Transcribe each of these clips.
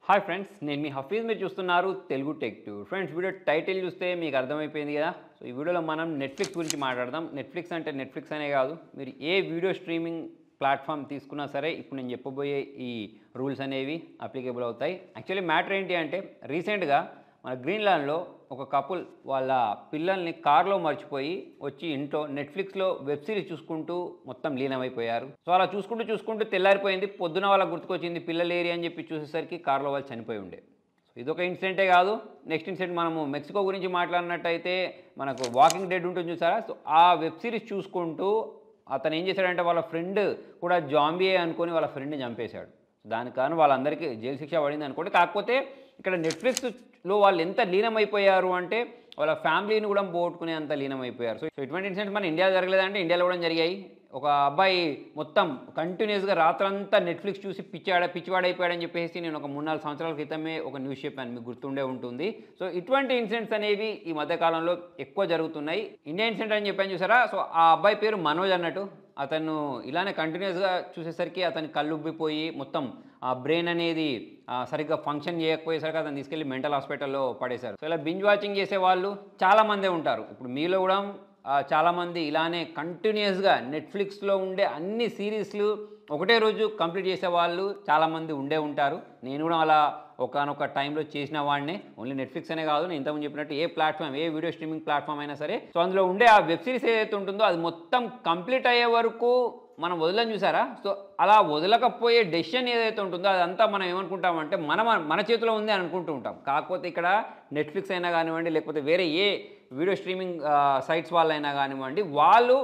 Hi friends, నేను మీ హఫీజ్. మీరు చూస్తున్నారు Telugu tech tube. Friends, video title చూస్తే మీకు అర్థమైపోయింది కదా. సో ఈ వీడియోలో మనం నెట్ఫ్లిక్స్ గురించి మాట్లాడదాం. నెట్ఫ్లిక్స్ అంటే నెట్ఫ్లిక్స్ అనే కాదు, మీరు ఏ వీడియో స్ట్రీమింగ్ ప్లాట్ఫామ్ తీసుకున్నా సరే ఇప్పుడు నేను చెప్పబోయే ఈ రూల్స్ అనేవి అప్లికేబుల్ అవుతాయి. యాక్చువల్లీ మ్యాటర్ ఏంటి అంటే, రీసెంట్గా మన గ్రీన్లాండ్లో ఒక కపుల్ వాళ్ళ పిల్లల్ని కార్లో మర్చిపోయి వచ్చి ఇంట్లో నెట్ఫ్లిక్స్లో వెబ్ సిరీస్ చూసుకుంటూ మొత్తం లీనమైపోయారు. సో అలా చూసుకుంటూ తెల్లారిపోయింది. పొద్దున వాళ్ళకి గుర్తుకొచ్చింది పిల్లలు ఏరి అని చెప్పి చూసేసరికి కార్లో వాళ్ళు చనిపోయి ఉండే. సో ఇదొక ఇన్సిడెంటే కాదు, నెక్స్ట్ ఇన్సిడెంట్ మనము మెక్సికో గురించి మాట్లాడినట్టయితే మనకు వాకింగ్ డెడ్ ఉంటుంది చూసారా. సో ఆ వెబ్ సిరీస్ చూసుకుంటూ అతను ఏం చేశాడంటే వాళ్ళ ఫ్రెండ్ కూడా జాంబీయే అనుకొని వాళ్ళ ఫ్రెండ్ని చంపేశాడు. దానికి కారణం వాళ్ళందరికీ జైలు శిక్ష పడింది అనుకోండి. కాకపోతే ఇక్కడ నెట్ఫ్లిక్స్లో వాళ్ళు ఎంత లీనమైపోయారు అంటే వాళ్ళ ఫ్యామిలీని కూడా పోగొట్టుకునే అంత లీనమైపోయారు. సో ఇటువంటి ఇన్సిడెంట్స్ మన ఇండియాలో జరగలేదంటే ఇండియాలో కూడా జరిగాయి. ఒక అబ్బాయి మొత్తం కంటిన్యూస్గా రాత్రంతా నెట్ఫ్లిక్స్ చూసి పిచ్చివాడైపోయాడని చెప్పేసి నేను ఒక 3-4 సంవత్సరాల క్రితమే ఒక న్యూస్ చెప్పాను, మీకు గుర్తుండే ఉంటుంది. సో ఇటువంటి ఇన్సిడెంట్స్ అనేవి ఈ మధ్యకాలంలో ఎక్కువ జరుగుతున్నాయి. ఇండియా ఇన్సిడెంట్ అని చెప్పాను చూసారా. సో ఆ అబ్బాయి పేరు మనోజ్ అన్నట్టు. అతను ఇలానే కంటిన్యూస్గా చూసేసరికి అతని కళ్ళు ఉబ్బిపోయి మొత్తం ఆ బ్రెయిన్ అనేది సరిగ్గా ఫంక్షన్ చేయకపోయేసరికి అతను తీసుకెళ్ళి మెంటల్ హాస్పిటల్లో పడేశారు. సో ఇలా బింజ్ వాచింగ్ చేసే వాళ్ళు చాలామందే ఉంటారు. ఇప్పుడు మీలో కూడా చాలామంది ఇలానే కంటిన్యూస్గా నెట్ఫ్లిక్స్లో ఉండే అన్ని సిరీస్లు ఒకటే రోజు కంప్లీట్ చేసే వాళ్ళు చాలామంది ఉండే ఉంటారు. నేను కూడా అలా ఒకనొక టైంలో చేసిన వాడినే. ఓన్లీ నెట్ఫ్లిక్స్ అనే కాదు, నేను ఇంతకుముందు చెప్పినట్టు ఏ ప్లాట్ఫామ్, ఏ వీడియో స్ట్రీమింగ్ ప్లాట్ఫామ్ అయినా సరే, సో అందులో ఉండే ఆ వెబ్ సిరీస్ ఏదైతే ఉంటుందో అది మొత్తం కంప్లీట్ అయ్యే వరకు మనం వదలని చూసారా. సో అలా వదలకపోయే డెసిషన్ ఏదైతే ఉంటుందో అదంతా మనం ఏమనుకుంటామంటే మన చేతిలో ఉంది అని అనుకుంటూ ఉంటాం. కాకపోతే ఇక్కడ నెట్ఫ్లిక్స్ అయినా కానివ్వండి, లేకపోతే వేరే ఏ వీడియో స్ట్రీమింగ్ సైట్స్ వాళ్ళైనా కానివ్వండి, వాళ్ళు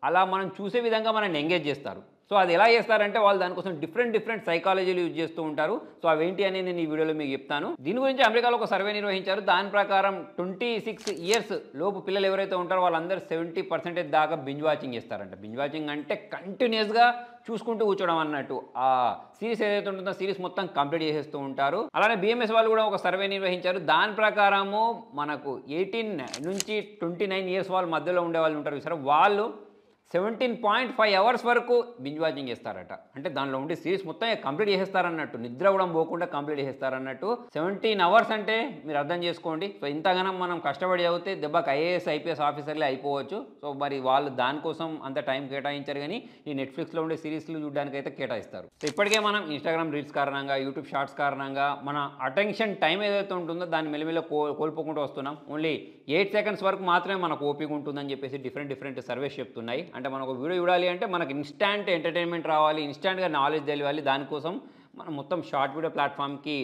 అలా మనం చూసే విధంగా మనల్ని ఎంగేజ్ చేస్తారు. సో అది ఎలా చేస్తారంటే వాళ్ళు దానికోసం డిఫరెంట్ సైకాలజీలు యూజ్ చేస్తూ ఉంటారు. సో అవేంటి అని నేను ఈ వీడియోలో మీకు చెప్తాను. దీని గురించి అమెరికాలో ఒక సర్వే నిర్వహించారు. దాని ప్రకారం 26 ఇయర్స్ లోపు పిల్లలు ఎవరైతే ఉంటారో వాళ్ళందరూ 70% దాకా బింజ్ వాచింగ్ చేస్తారంట. బింజ్ వాచింగ్ అంటే కంటిన్యూస్గా చూసుకుంటూ కూర్చోవడం అన్నట్టు. ఆ సిరీస్ ఏదైతే ఉంటుందో సిరీస్ మొత్తం కంప్లీట్ చేసేస్తూ ఉంటారు. అలానే బిఎంఎస్ వాళ్ళు కూడా ఒక సర్వే నిర్వహించారు. దాని ప్రకారము మనకు 18 నుంచి 29 ఇయర్స్ వాళ్ళ మధ్యలో ఉండే వాళ్ళు ఉంటారు సరే, వాళ్ళు 17.5 అవర్స్ వరకు బింజ్ వాచింగ్ చేస్తారట. అంటే దానిలో ఉండే సిరీస్ మొత్తం కంప్లీట్ చేసేస్తారన్నట్టు, నిద్ర కూడా పోకుండా కంప్లీట్ చేసేస్తారన్నట్టు. 17 అవర్స్ అంటే మీరు అర్థం చేసుకోండి. సో ఇంతగానం మనం కష్టపడి చదివితే దెబ్బకి ఐఏఎస్ ఐపీఎస్ ఆఫీసర్లే అయిపోవచ్చు. సో మరి వాళ్ళు దానికోసం అంత టైం కేటాయించారు, కానీ ఈ నెట్ఫ్లిక్స్లో ఉండే సిరీస్లు చూడడానికి అయితే కేటాయిస్తారు. సో ఇప్పటికే మనం ఇన్స్టాగ్రామ్ రీల్స్ కారణంగా, యూట్యూబ్ షార్ట్స్ కారణంగా మన అటెన్షన్ టైం ఏదైతే ఉంటుందో దాన్ని మెల్లమెల్ల కోల్పోకుంటూ వస్తున్నాం. ఓన్లీ 8 సెకండ్స్ వరకు మాత్రమే మనకు ఓపిక ఉంటుందని చెప్పేసి డిఫరెంట్ సర్వేస్ చెప్తున్నాయి. అంటే మనకు వీడియో చూడాలి అంటే మనకి ఇన్స్టాంట్ ఎంటర్టైన్మెంట్ రావాలి, ఇన్స్టాంట్గా నాలెడ్జ్ తెలియాలి. దానికోసం మనం మొత్తం షార్ట్ వీడియో ప్లాట్ఫామ్కి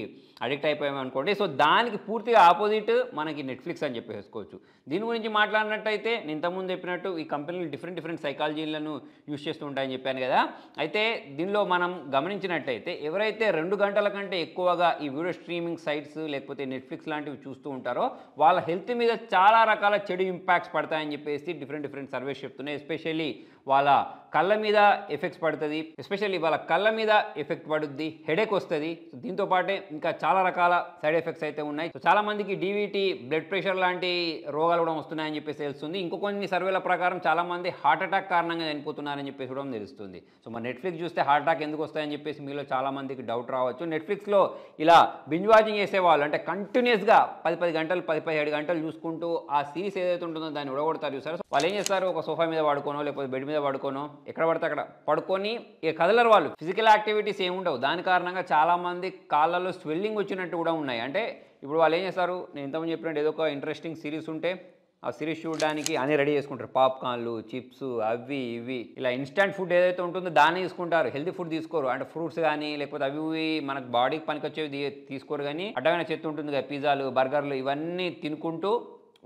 అడిక్ట్ అయిపోయాము అనుకోండి. సో దానికి పూర్తిగా ఆపోజిట్ మనకి నెట్ఫ్లిక్స్ అని చెప్పేసుకోవచ్చు. దీని గురించి మాట్లాడినట్టయితే నేను ఇంతకుముందు చెప్పినట్టు ఈ కంపెనీలు డిఫరెంట్ సైకాలజీలను యూజ్ చేస్తూ ఉంటాయని చెప్పాను కదా. అయితే దీనిలో మనం గమనించినట్టయితే ఎవరైతే 2 గంటల కంటే ఎక్కువగా ఈ వీడియో స్ట్రీమింగ్ సైట్స్ లేకపోతే నెట్ఫ్లిక్స్ లాంటివి చూస్తూ ఉంటారో వాళ్ళ హెల్త్ మీద చాలా రకాల చెడు ఇంపాక్ట్స్ పడతాయని చెప్పేసి డిఫరెంట్ సర్వేస్ చెప్తున్నాయి. ఎస్పెషల్లీ వాళ్ళ కళ్ళ మీద ఎఫెక్ట్స్ పడుతుంది, ఎస్పెషల్లీ వాళ్ళ కళ్ళ మీద ఎఫెక్ట్ పడుద్ది, హెడేక్ వస్తుంది. దీంతో పాటే ఇంకా చాలా రకాల సైడ్ ఎఫెక్ట్స్ అయితే ఉన్నాయి. సో చాలా మందికి డీవీటీ, బ్లడ్ ప్రెషర్ లాంటి రోగాలు కూడా వస్తున్నాయని చెప్పేసి తెలుస్తుంది. కొన్ని సర్వేల ప్రకారం చాలా మంది హార్ట్ అటాక్ కారణంగా చనిపోతున్నారని చెప్పేసి కూడా తెలుస్తుంది. సో మరి నెట్ఫ్లిక్స్ చూస్తే హార్ట్ అటాక్ ఎందుకు వస్తాయని చెప్పేసి మీలో చాలా మందికి డౌట్ రావచ్చు. నెట్ఫ్లిక్స్లో ఇలా బింజ్ వాచింగ్ చేసేవాళ్ళు అంటే కంటిన్యూస్గా 10 గంటలు 17 గంటలు చూసుకుంటూ ఆ సిరీస్ ఏదైతే ఉంటుందో దాన్ని ఉడగొడతారు చూసారు. వాళ్ళు ఏం చేస్తారు, ఒక సోఫా మీద పడుకోనో లేకపోతే బెడ్ మీద పడుకోనో ఎక్కడ పడితే అక్కడ పడుకొని ఇక కదలరు. వాళ్ళు ఫిజికల్ యాక్టివిటీస్ ఏమి ఉండవు. దాని కారణంగా చాలామంది కాళ్ళలో స్వెల్లింగ్ వచ్చినట్టు కూడా ఉన్నాయి. అంటే ఇప్పుడు వాళ్ళు ఏం చేస్తారు, నేను ఇంతకుముందు చెప్పినట్టు ఏదో ఒక ఇంట్రెస్టింగ్ సిరీస్ ఉంటే ఆ సిరీస్ చూడడానికి అన్నీ రెడీ చేసుకుంటారు. పాప్కార్న్లు, చిప్స్, అవి ఇవి ఇలా ఇన్స్టాంట్ ఫుడ్ ఏదైతే ఉంటుందో దాన్ని తీసుకుంటారు. హెల్తీ ఫుడ్ తీసుకోరు. అంటే ఫ్రూట్స్ కానీ లేకపోతే అవి ఇవి మనకు బాడీకి పనికొచ్చేవి తీసుకోరు. కానీ అడ్డమైన చెత్త ఉంటుంది కదా, పిజ్జాలు, బర్గర్లు ఇవన్నీ తినుకుంటూ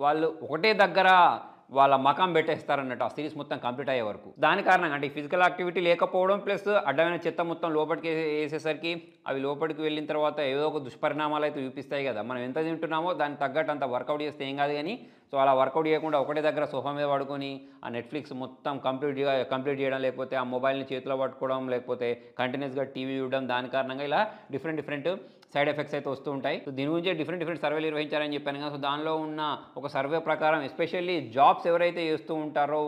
వాళ్ళు ఒకటే దగ్గర వాళ్ళ మకం పెట్టేస్తారన్నట్టు ఆ సిరీస్ మొత్తం కంప్లీట్ అయ్యే వరకు. దాని కారణంగా అంటే ఫిజికల్ యాక్టివిటీ లేకపోవడం ప్లస్ అడ్డమైన చెత్త మొత్తం లోపలికి వేసేసరికి అవి లోపలికి వెళ్ళిన తర్వాత ఏదో ఒక దుష్పరిణామాలు అయితే చూపిస్తాయి కదా. మనం ఎంత తింటున్నామో దానికి తగ్గట్టు అంత వర్కౌట్ చేస్తే ఏం కాదు. కానీ సో అలా వర్కౌట్ చేయకుండా ఒకటే దగ్గర సోఫా మీద పడుకొని ఆ నెట్ఫ్లిక్స్ మొత్తం కంప్లీట్ చేయడం, లేకపోతే ఆ మొబైల్ని చేతిలో పట్టుకోవడం, లేకపోతే కంటిన్యూస్గా టీవీ చూడడం, దాని కారణంగా ఇలా డిఫరెంట్ సైడ్ ఎఫెక్ట్స్ అయితే వస్తూ ఉంటాయి. సో దీని గురించి డిఫరెంట్ సర్వేలు నిర్వహించారని చెప్పాను కదా. సో దానిలో ఉన్న ఒక సర్వే ప్రకారం ఎస్పెషల్లీ జాబ్స్ ఎవరైతే చేస్తూ ఉంటారో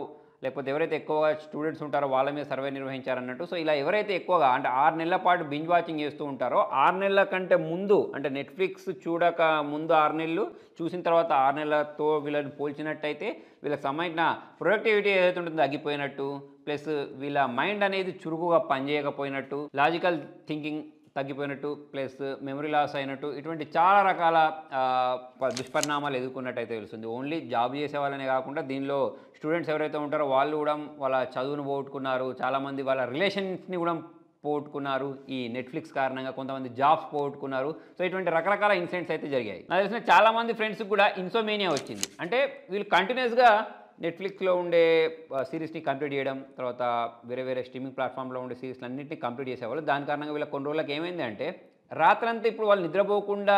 లేకపోతే ఎవరైతే ఎక్కువగా స్టూడెంట్స్ ఉంటారో వాళ్ళ మీద సర్వే నిర్వహించారన్నట్టు. సో ఇలా ఎవరైతే ఎక్కువగా అంటే 6 నెలల పాటు బింజ్ వాచింగ్ చేస్తూ ఉంటారో 6 నెలల కంటే ముందు అంటే నెట్ఫ్లిక్స్ చూడక ముందు 6 నెలలు చూసిన తర్వాత 6 నెలలతో వీళ్ళని పోల్చినట్టయితే వీళ్ళకి సంబంధించిన ప్రొడక్టివిటీ ఏదైతే ఉంటుందో తగ్గిపోయినట్టు, ప్లస్ వీళ్ళ మైండ్ అనేది చురుకుగా పనిచేయకపోయినట్టు, లాజికల్ థింకింగ్ తగ్గిపోయినట్టు, ప్లస్ మెమరీ లాస్ అయినట్టు, ఇటువంటి చాలా రకాల దుష్పరిణామాలు ఎదుర్కొన్నట్టయితే తెలుస్తుంది. ఓన్లీ జాబ్ చేసే వాళ్ళనే కాకుండా దీనిలో స్టూడెంట్స్ ఎవరైతే ఉంటారో వాళ్ళు కూడా వాళ్ళ చదువును పోగొట్టుకున్నారు, చాలామంది వాళ్ళ రిలేషన్స్ని కూడా పోగొట్టుకున్నారు ఈ నెట్ఫ్లిక్స్ కారణంగా, కొంతమంది జాబ్స్ పోగొట్టుకున్నారు. సో ఇటువంటి రకరకాల ఇన్సిడెంట్స్ అయితే జరిగాయి. నాకు తెలిసిన చాలామంది ఫ్రెండ్స్కి కూడా ఇన్సోమేనియా వచ్చింది. అంటే వీళ్ళు కంటిన్యూస్గా నెట్ఫ్లిక్స్లో ఉండే సిరీస్ని కంప్లీట్ చేయడం, తర్వాత వేరే వేరే స్ట్రీమింగ్ ప్లాట్ఫామ్లో ఉండే సిరీస్లు అన్నింటినీ కంప్లీట్ చేసేవాళ్ళు. దాని కారణంగా వీళ్ళకి కొన్ని రోజులకు ఏమైంది అంటే రాత్రంతా ఇప్పుడు వాళ్ళు నిద్రపోకుండా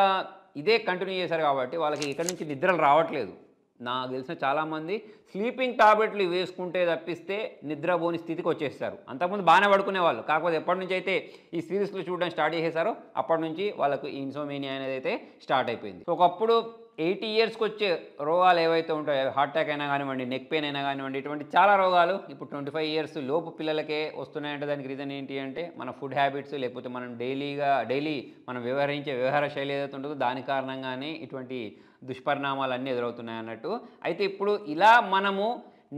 ఇదే కంటిన్యూ చేశారు కాబట్టి వాళ్ళకి ఇక్కడి నుంచి నిద్రలు రావట్లేదు. నాకు తెలిసిన చాలామంది స్లీపింగ్ టాబ్లెట్లు వేసుకుంటే తప్పిస్తే నిద్రపోని స్థితికి వచ్చేస్తారు. అంతకుముందు బాగానే పడుకునేవాళ్ళు, కాకపోతే ఎప్పటి నుంచి అయితే ఈ సిరీస్లు చూడడం స్టార్ట్ చేసేసారో అప్పటి నుంచి వాళ్ళకు ఈ ఇన్సోమేనియా అనేది అయితే స్టార్ట్ అయిపోయింది. సో ఒకప్పుడు 80 ఇయర్స్కి వచ్చే రోగాలు ఏవైతే ఉంటాయో, హార్ట్ అటాక్ అయినా కానివ్వండి, నెక్ పెయిన్ అయినా కానివ్వండి, ఇటువంటి చాలా రోగాలు ఇప్పుడు 25 ఇయర్స్ లోపు పిల్లలకే వస్తున్నాయంటే దానికి రీజన్ ఏంటి అంటే మన ఫుడ్ హ్యాబిట్స్, లేకపోతే మనం డైలీ మనం వ్యవహరించే వ్యవహార శైలి ఏదైతే ఉంటుందో దాని కారణంగానే ఇటువంటి దుష్పరిణామాలన్నీ ఎదురవుతున్నాయి అన్నట్టు. అయితే ఇప్పుడు ఇలా మనము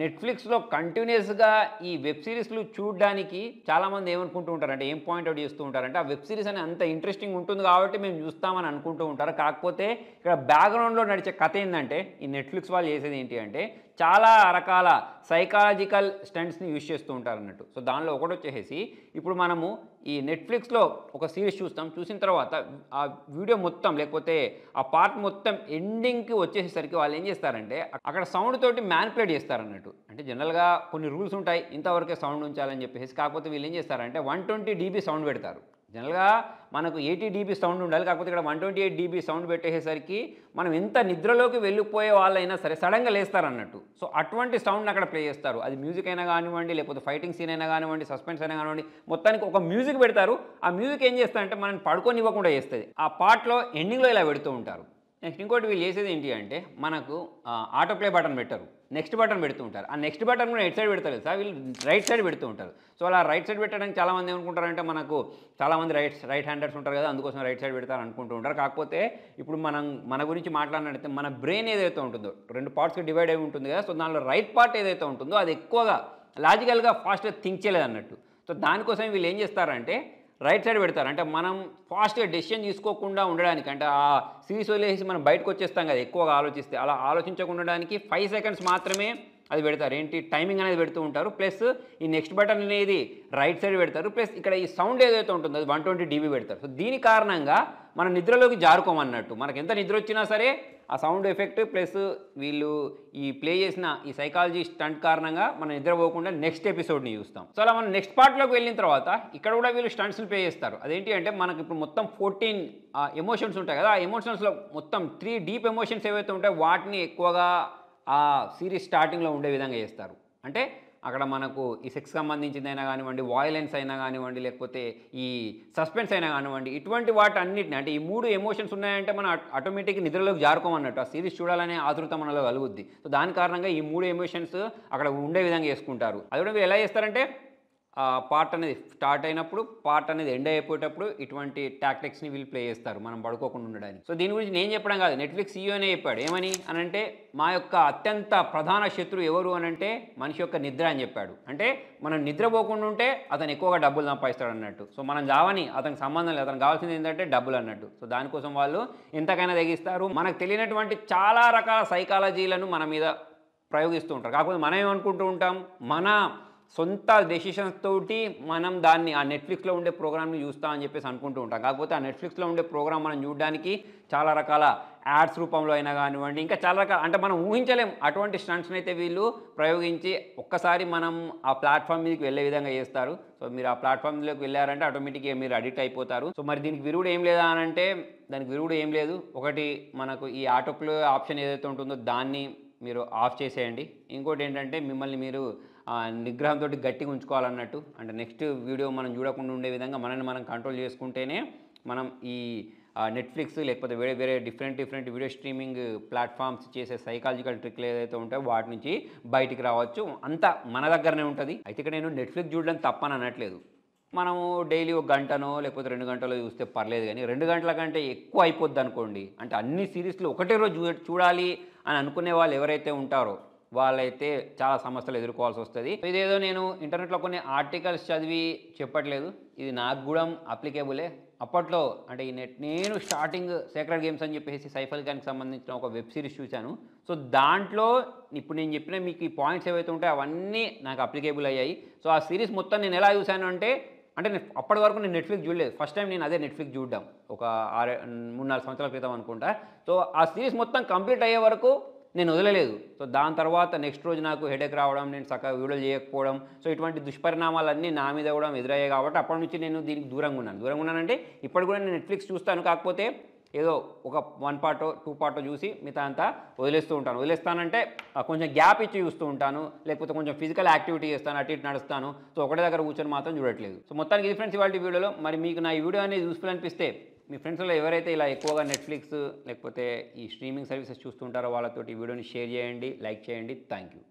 నెట్ఫ్లిక్స్లో కంటిన్యూస్గా ఈ వెబ్ సిరీస్లు చూడడానికి చాలామంది ఏమనుకుంటూ ఉంటారంటే, ఏం పాయింట్అవుట్ చేస్తూ ఉంటారంటే ఆ వెబ్ సిరీస్ అని అంత ఇంట్రెస్టింగ్ ఉంటుంది కాబట్టి మేము చూస్తామని అనుకుంటూ ఉంటారు. కాకపోతే ఇక్కడ బ్యాక్గ్రౌండ్లో నడిచే కథ ఏంటంటే ఈ నెట్ఫ్లిక్స్ వాళ్ళు చేసేది ఏంటి అంటే చాలా రకాల సైకాలజికల్ స్టంట్స్ని యూజ్ చేస్తూ ఉంటారు అన్నట్టు. సో దానిలో ఒకటి వచ్చేసి ఇప్పుడు మనము ఈ నెట్ఫ్లిక్స్లో ఒక సిరీస్ చూసిన తర్వాత ఆ వీడియో మొత్తం లేకపోతే ఆ పార్ట్ మొత్తం ఎండింగ్కి వచ్చేసరికి వాళ్ళు ఏం చేస్తారంటే అక్కడ సౌండ్ తోటి మ్యానిపులేట్ చేస్తారన్నట్టు. అంటే జనరల్గా కొన్ని రూల్స్ ఉంటాయి, ఇంతవరకే సౌండ్ ఉంచాలని చెప్పేసి. కాకపోతే వీళ్ళు ఏం చేస్తారంటే 120 dB సౌండ్ పెడతారు. జనరల్గా మనకు 80 dB సౌండ్ ఉండాలి, కాకపోతే ఇక్కడ 128 dB సౌండ్ పెట్టేసరికి మనం ఎంత నిద్రలోకి వెళ్ళిపోయే వాళ్ళైనా సరే సడన్గా లేస్తారన్నట్టు. సో అటువంటి సౌండ్ అక్కడ ప్లే చేస్తారు. అది మ్యూజిక్ అయినా కానివ్వండి, లేకపోతే ఫైటింగ్ సీన్ అయినా కానివ్వండి, సస్పెన్స్ అయినా కానివ్వండి, మొత్తానికి ఒక మ్యూజిక్ పెడతారు. ఆ మ్యూజిక్ ఏం చేస్తారంటే మనం పడుకోనివ్వకుండా చేస్తుంది. ఆ పార్ట్లో ఎండింగ్లో ఇలా పెడుతూ ఉంటారు. నెక్స్ట్ ఇంకోటి వీళ్ళు చేసేది ఏంటి అంటే మనకు ఆటో ప్లే బటన్ పెట్టరు, నెక్స్ట్ బటన్ పెడుతూ ఉంటారు. ఆ నెక్స్ట్ బటన్ కూడా ఎట్ సైడ్ పెడతారు సార్, వీళ్ళు రైట్ సైడ్ పెడుతూ ఉంటారు. సో అలా రైట్ సైడ్ పెట్టడానికి చాలామంది ఏమనుకుంటారంటే మనకు చాలామంది రైట్ హ్యాండర్స్ ఉంటారు కదా, అందుకోసం రైట్ సైడ్ పెడతారు అనుకుంటూ ఉంటారు. కాకపోతే ఇప్పుడు మన గురించి మాట్లాడినట్టయితే మన బ్రెయిన్ ఏదైతే ఉంటుందో 2 పార్ట్స్కి డివైడ్ అయి ఉంటుంది కదా. సో దానిలో రైట్ పార్ట్ ఏదైతే ఉంటుందో అది ఎక్కువగా లాజికల్గా ఫాస్ట్గా థింక్ చేయలేదు అన్నట్టు. సో దానికోసం వీళ్ళు ఏం చేస్తారంటే రైట్ సైడ్ పెడతారు. అంటే మనం ఫాస్ట్గా డెసిషన్ తీసుకోకుండా ఉండడానికి, అంటే ఆ సిరీస్ వదిలేసి మనం బయటకు వచ్చేస్తాం కదా ఎక్కువగా ఆలోచిస్తే, అలా ఆలోచించకుండా ఉండడానికి 5 సెకండ్స్ మాత్రమే అది పెడతారు. ఏంటి టైమింగ్ అనేది పెడుతూ ఉంటారు. ప్లస్ ఈ నెక్స్ట్ బటన్ అనేది రైట్ సైడ్ పెడతారు. ప్లస్ ఇక్కడ ఈ సౌండ్ ఏదైతే ఉంటుందో అది 120 dB పెడతారు. సో దీని కారణంగా మన నిద్రలోకి జారుకోమన్నట్టు. మనకు ఎంత నిద్ర వచ్చినా సరే ఆ సౌండ్ ఎఫెక్ట్ ప్లస్ వీళ్ళు ఈ ప్లే చేసిన ఈ సైకాలజీ స్టంట్ కారణంగా మనం నిద్రపోకుండా నెక్స్ట్ ఎపిసోడ్ని చూస్తాం. సో అలా మనం నెక్స్ట్ పార్ట్లోకి వెళ్ళిన తర్వాత ఇక్కడ కూడా వీళ్ళు స్టంట్స్ని ప్లే చేస్తారు. అదేంటి అంటే మనకి ఇప్పుడు మొత్తం 14 ఎమోషన్స్ ఉంటాయి కదా, ఆ ఎమోషన్స్లో మొత్తం 3 డీప్ ఎమోషన్స్ ఏవైతే ఉంటాయో వాటిని ఎక్కువగా ఆ సిరీస్ స్టార్టింగ్లో ఉండే విధంగా చేస్తారు. అంటే అక్కడ మనకు ఈ సెక్స్ సంబంధించింది అయినా కానివ్వండి, వాయిలెన్స్ అయినా కానివ్వండి, లేకపోతే ఈ సస్పెన్స్ అయినా కానివ్వండి, ఇటువంటి వాటి అన్నిటిని అంటే ఈ 3 ఎమోషన్స్ ఉన్నాయంటే మనం ఆటోమేటిక్గా నిద్రలోకి జారుకోమన్నట్టు. ఆ సిరీస్ చూడాలనే ఆతృత మనలో కలుగుద్ది. సో దాని కారణంగా ఈ 3 ఎమోషన్స్ అక్కడ ఉండే విధంగా చేసుకుంటారు. అది కూడా ఎలా చేస్తారంటే పార్ట్ అనేది స్టార్ట్ అయినప్పుడు పార్ట్ అనేది ఎండ్ అయిపోయేటప్పుడు ఇటువంటి టాక్టిక్స్ని వీళ్ళు ప్లే చేస్తారు మనం పడుకోకుండా ఉండడానికి. సో దీని గురించి నేను చెప్పడం కాదు, నెట్ఫ్లిక్స్ సీఈఓనే చెప్పాడు. ఏమని అనంటే మా యొక్క అత్యంత ప్రధాన శత్రువు ఎవరు అనంటే మనిషి యొక్క నిద్ర అని చెప్పాడు. అంటే మనం నిద్రపోకుండా ఉంటే అతను ఎక్కువగా డబ్బులు సంపాదిస్తాడు అన్నట్టు. సో మనం జావని అతనికి సంబంధం లేదు, అతనికి కావాల్సింది ఏంటంటే డబ్బులు అన్నట్టు. సో దానికోసం వాళ్ళు ఎంతకైనా తెగిస్తారు. మనకు తెలియనటువంటి చాలా రకాల సైకాలజీలను మన మీద ప్రయోగిస్తూ ఉంటారు. కాకపోతే మనం ఏమనుకుంటూ ఉంటాం, మన సొంత డెసిషన్స్ తోటి మనం దాన్ని ఆ నెట్ఫ్లిక్స్లో ఉండే ప్రోగ్రామ్ని చూస్తాం అని చెప్పేసి అనుకుంటూ ఉంటాం. కాకపోతే ఆ నెట్ఫ్లిక్స్లో ఉండే ప్రోగ్రామ్ మనం చూడడానికి చాలా రకాల యాడ్స్ రూపంలో అయినా కానివ్వండి, ఇంకా చాలా రకాల అంటే మనం ఊహించలేం అటువంటి స్టంట్స్ని అయితే వీళ్ళు ప్రయోగించి ఒక్కసారి మనం ఆ ప్లాట్ఫామ్ మీదకి వెళ్ళే విధంగా చేస్తారు. సో మీరు ఆ ప్లాట్ఫామ్లోకి వెళ్ళారంటే ఆటోమేటిక్గా మీరు అడిక్ట్ అయిపోతారు. సో మరి దీనికి విరుగుడు ఏం లేదా అని అంటే దానికి విరుగుడు ఏం లేదు. ఒకటి మనకు ఈ ఆటోప్లే ఆప్షన్ ఏదైతే ఉంటుందో దాన్ని మీరు ఆఫ్ చేసేయండి. ఇంకోటి ఏంటంటే మిమ్మల్ని మీరు నిగ్రహంతో గట్టిగా ఉంచుకోవాలన్నట్టు. అంటే నెక్స్ట్ వీడియో మనం చూడకుండా ఉండే విధంగా మనల్ని మనం కంట్రోల్ చేసుకుంటేనే మనం ఈ నెట్ఫ్లిక్స్ లేకపోతే వేరే వేరే డిఫరెంట్ వీడియో స్ట్రీమింగ్ ప్లాట్ఫామ్స్ చేసే సైకాలజికల్ ట్రిక్లు ఏదైతే ఉంటాయో వాటి నుంచి బయటికి రావచ్చు. అంతా మన దగ్గరనే ఉంటుంది. అయితే ఇక్కడ నేను నెట్ఫ్లిక్స్ చూడడం తప్పని అనట్లేదు. మనము డైలీ ఒక గంటనో లేకపోతే 2 గంటలో చూస్తే పర్లేదు, కానీ 2 గంటల కంటే ఎక్కువ అయిపోద్ది అనుకోండి, అంటే అన్ని సిరీస్లు ఒకటే రోజు చూడాలి అని అనుకునే వాళ్ళు ఎవరైతే ఉంటారో వాళ్ళైతే చాలా సమస్యలు ఎదుర్కోవాల్సి వస్తుంది. ఇదేదో నేను ఇంటర్నెట్లో కొన్ని ఆర్టికల్స్ చదివి చెప్పట్లేదు, ఇది నాకు కూడా అప్లికేబులే. అప్పట్లో అంటే నేను స్టార్టింగ్ సేక్రెడ్ గేమ్స్ అని చెప్పేసి సైఫ్ అలీ ఖాన్కి సంబంధించిన ఒక వెబ్ సిరీస్ చూశాను. సో దాంట్లో ఇప్పుడు నేను చెప్పిన మీకు ఈ పాయింట్స్ ఏవైతే ఉంటాయో అవన్నీ నాకు అప్లికేబుల్ అయ్యాయి. సో ఆ సిరీస్ మొత్తం నేను ఎలా చూశాను అంటే అప్పటి వరకు నేను నెట్ఫ్లిక్స్ చూడలేదు. ఫస్ట్ టైం నేను అదే నెట్ఫ్లిక్స్ చూడడం ఒక 3-4 సంవత్సరాల క్రితం అనుకుంటా. సో ఆ సిరీస్ మొత్తం కంప్లీట్ అయ్యే వరకు నేను వదలలేదు. సో దాని తర్వాత నెక్స్ట్ రోజు నాకు హెడేక్ రావడం, నేను చక్కగా వీడియోలు చేయకపోవడం, సో ఇటువంటి దుష్పరిణామాలన్నీ నా మీద కూడా ఎదురయ్యాయి. కాబట్టి అప్పటి నుంచి నేను దీనికి దూరంగా ఉన్నానంటే ఇప్పటి కూడా నేను నెట్ఫ్లిక్స్ చూస్తాను, కాకపోతే ఏదో ఒక 1 పార్టో 2 పార్టో చూసి మిగతా అంతా వదిలేస్తానంటే కొంచెం గ్యాప్ ఇచ్చి చూస్తూ ఉంటాను, లేకపోతే కొంచెం ఫిజికల్ యాక్టివిటీ చేస్తాను, అటు ఇటు నడుస్తాను. సో ఒకటే దగ్గర కూర్చొని మాత్రం చూడట్లేదు. సో మొత్తానికి ఇది ఫ్రెండ్స్ ఇవాళ వీడియోలో. మరి మీకు నా ఈ వీడియో అనేది యూస్ఫుల్ అనిపిస్తే మీ ఫ్రెండ్స్లో ఎవరైతే ఇలా ఎక్కువగా నెట్ఫ్లిక్స్ లేకపోతే ఈ స్ట్రీమింగ్ సర్వీసెస్ చూస్తుంటారో వాళ్ళతోటి ఈ వీడియోని షేర్ చేయండి, లైక్ చేయండి. Thank you.